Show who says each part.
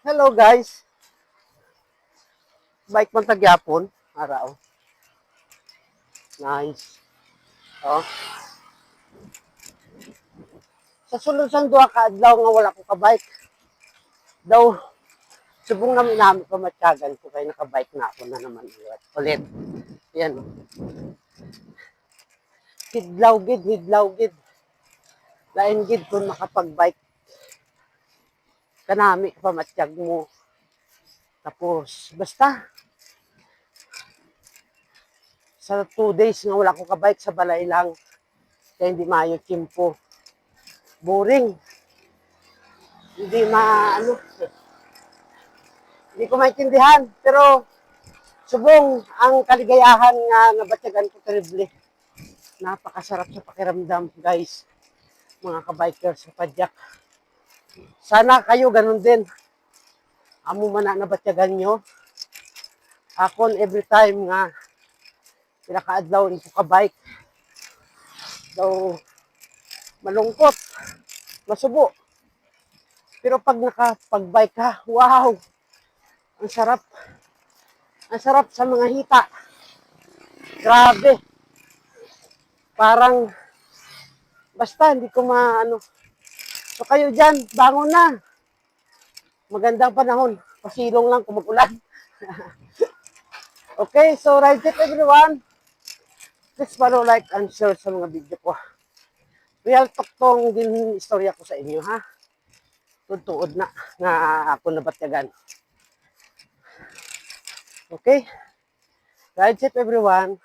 Speaker 1: Hello guys. Bike man tagyapon. Araw. Nice. Oh. Sa sulod sang duha ka adlaw nga wala ko ka bike. Daw subong namin pamatyagan ko kay naka-bike na ako na naman ulit. Yan. Hidlaw gid. Lain gid kung makapag-bike. Kanami pamatyag mo. Tapos basta sa 2 days nga wala ko ka bike sa balay lang. Kaya hindi maayo timpo. Boring. Hindi hindi ko maintindihan. Pero, subong, ang kaligayahan nga nabatyagan ko terrible. Napakasarap sa pakiramdam, guys. Mga kabikers sa padyak. Sana kayo ganun din. Amo man na nabatyagan nyo. Akon every time nga pinakaadlaw ko ka-bike. Daw, malungkot. Masubo. Pero pag nakapag-bike ka, wow! Ang sarap. Ang sarap sa mga hita. Grabe. Parang, basta hindi ko So kayo dyan, bangon na. Magandang panahon. Pasilong lang kung mag-ulan. Okay, so ride it everyone. Please follow, like, and share sa mga video ko. Real tuktong din istorya ko sa inyo, ha? Tutuod na nga ako nabatyagan. Okay? Ride safe everyone.